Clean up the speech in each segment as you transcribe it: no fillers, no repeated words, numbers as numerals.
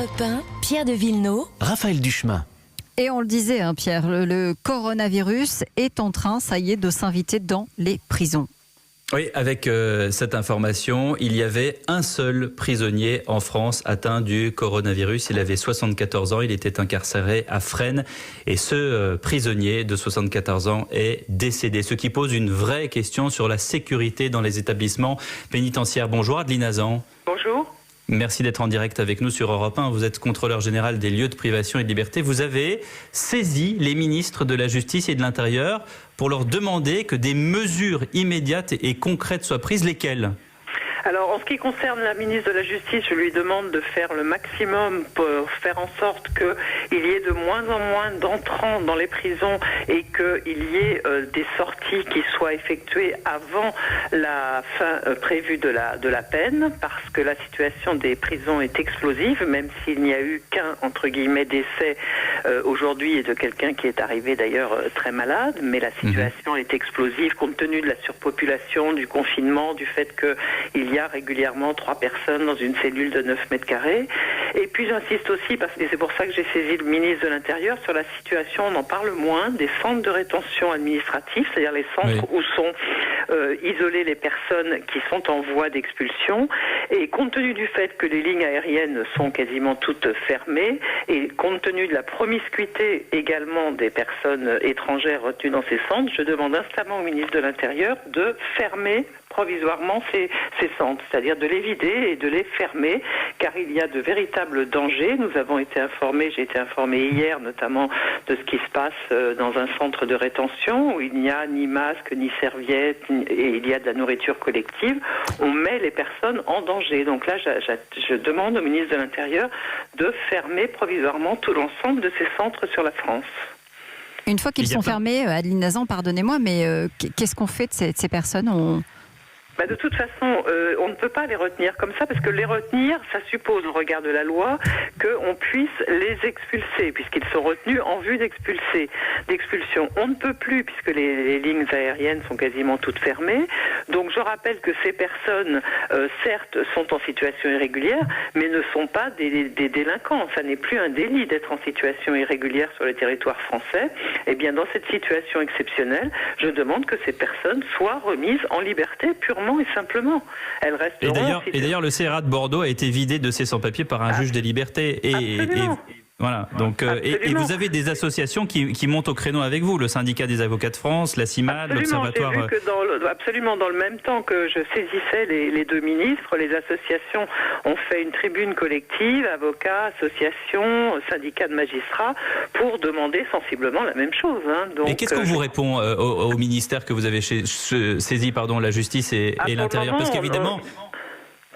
Europe 1, Pierre de Villeneuve, Raphaël Duchemin. Et on le disait, hein, Pierre, le coronavirus est en train, ça y est, de s'inviter dans les prisons. Oui, avec cette information, il y avait un seul prisonnier en France atteint du coronavirus. Il avait 74 ans, il était incarcéré à Fresnes. Et ce prisonnier de 74 ans est décédé. Ce qui pose une vraie question sur la sécurité dans les établissements pénitentiaires. Bonjour Adeline Hazan. Bonjour. Merci d'être en direct avec nous sur Europe 1. Vous êtes contrôleur général des lieux de privation et de liberté. Vous avez saisi les ministres de la Justice et de l'Intérieur pour leur demander que des mesures immédiates et concrètes soient prises. Lesquelles ? Alors, en ce qui concerne la ministre de la Justice, je lui demande de faire le maximum pour faire en sorte qu'il y ait de moins en moins d'entrants dans les prisons et qu'il y ait des sorties qui soient effectuées avant la fin prévue de la peine, parce que la situation des prisons est explosive, même s'il n'y a eu qu'un, entre guillemets, décès aujourd'hui et de quelqu'un qui est arrivé d'ailleurs très malade, mais la situation est explosive compte tenu de la surpopulation, du confinement, du fait qu'il y a régulièrement 3 personnes dans une cellule de 9 mètres carrés. Et puis j'insiste aussi, parce que c'est pour ça que j'ai saisi le ministre de l'Intérieur, sur la situation, on en parle moins, des centres de rétention administrative, c'est-à-dire les centres où sont isolées les personnes qui sont en voie d'expulsion. Et compte tenu du fait que les lignes aériennes sont quasiment toutes fermées, et compte tenu de la promiscuité également des personnes étrangères retenues dans ces centres, je demande instamment au ministre de l'Intérieur de fermer provisoirement ces centres, c'est-à-dire de les vider et de les fermer, car il y a de véritables dangers. Nous avons été informés, j'ai été informé hier notamment de ce qui se passe dans un centre de rétention où il n'y a ni masque, ni serviette, et il y a de la nourriture collective. On met les personnes en danger. Donc là, je demande au ministre de l'Intérieur de fermer provisoirement tout l'ensemble de ces centres sur la France. Une fois qu'ils sont fermés, Adeline Hazan, pardonnez-moi, mais qu'est-ce qu'on fait de ces personnes ? De toute façon, on ne peut pas les retenir comme ça, parce que les retenir, ça suppose, au regard de la loi, qu'on puisse les expulser, puisqu'ils sont retenus en vue d'expulsion. On ne peut plus, puisque les lignes aériennes sont quasiment toutes fermées. Donc je rappelle que ces personnes, certes, sont en situation irrégulière, mais ne sont pas des délinquants. Ça n'est plus un délit d'être en situation irrégulière sur le territoire français. Eh bien, dans cette situation exceptionnelle, je demande que ces personnes soient remises en liberté purement et simplement. Elles resteront. Et d'ailleurs, le CRA de Bordeaux a été vidé de ses sans-papiers par un juge des libertés. Voilà. Donc, et vous avez des associations qui montent au créneau avec vous, le syndicat des avocats de France, la CIMAD, l'Observatoire. J'ai vu que absolument dans le même temps que je saisissais les 2 ministres, les associations ont fait une tribune collective, avocats, associations, syndicats de magistrats, pour demander sensiblement la même chose. Donc, et qu'est-ce qu'on vous répond au ministère que vous avez saisi, la justice et l'Intérieur ? Parce qu'évidemment,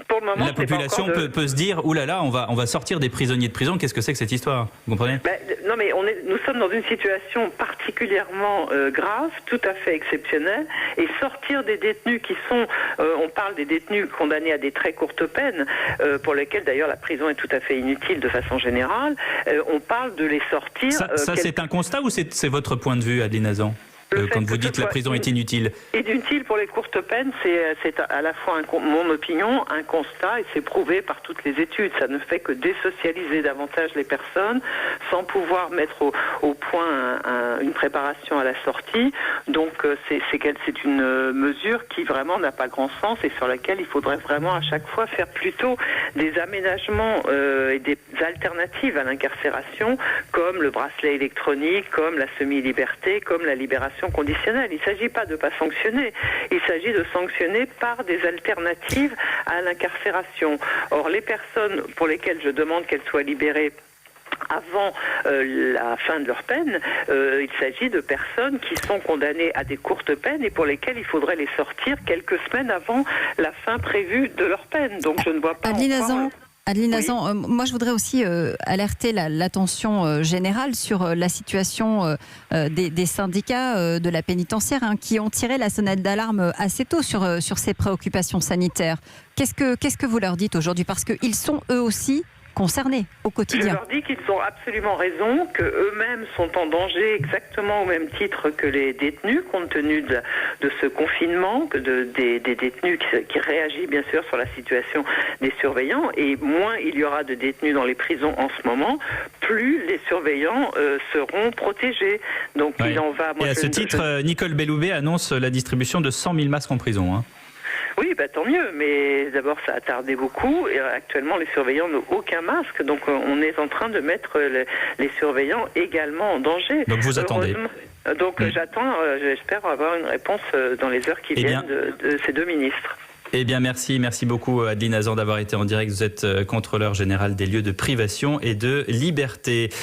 pour le moment, la population peut se dire, oulala, on va sortir des prisonniers de prison. Qu'est-ce que c'est que cette histoire ? Vous comprenez ? Non, mais nous sommes dans une situation particulièrement grave, tout à fait exceptionnelle, et sortir des détenus qui sont, on parle des détenus condamnés à des très courtes peines, pour lesquels d'ailleurs la prison est tout à fait inutile de façon générale, on parle de les sortir. Ça c'est un constat ou c'est votre point de vue, Adeline Hazan ? Quand vous dites que la prison est inutile. Inutile pour les courtes peines, c'est à la fois, mon opinion, un constat, et c'est prouvé par toutes les études. Ça ne fait que désocialiser davantage les personnes sans pouvoir mettre au point une préparation à la sortie. Donc c'est une mesure qui vraiment n'a pas grand sens et sur laquelle il faudrait vraiment à chaque fois faire plutôt des aménagements et des alternatives à l'incarcération, comme le bracelet électronique, comme la semi-liberté, comme la libération conditionnelle. Il ne s'agit pas de ne pas sanctionner, il s'agit de sanctionner par des alternatives à l'incarcération. Or, les personnes pour lesquelles je demande qu'elles soient libérées avant la fin de leur peine, il s'agit de personnes qui sont condamnées à des courtes peines et pour lesquelles il faudrait les sortir quelques semaines avant la fin prévue de leur peine. Donc je ne vois pas Adeline Hazan, moi je voudrais aussi alerter l'attention générale sur la situation des syndicats de la pénitentiaire qui ont tiré la sonnette d'alarme assez tôt sur ces préoccupations sanitaires. Qu'est-ce que vous leur dites aujourd'hui ? Parce qu'ils sont eux aussi concernés au Je quotidien. leur dis qu'ils ont absolument raison, qu'eux-mêmes sont en danger exactement au même titre que les détenus, compte tenu de ce confinement, des détenus qui réagissent bien sûr sur la situation des surveillants. Et moins il y aura de détenus dans les prisons en ce moment, plus les surveillants seront protégés. Donc il en va... Et à ce titre, Nicole Belloubet annonce la distribution de 100 000 masques en prison. Hein. Oui, tant mieux, mais d'abord ça a tardé beaucoup et actuellement les surveillants n'ont aucun masque, donc on est en train de mettre les surveillants également en danger. Donc vous attendez. Donc j'attends, j'espère avoir une réponse dans les heures qui viennent de ces deux ministres. Eh bien merci beaucoup Adeline Hazan d'avoir été en direct. Vous êtes contrôleur général des lieux de privation et de liberté.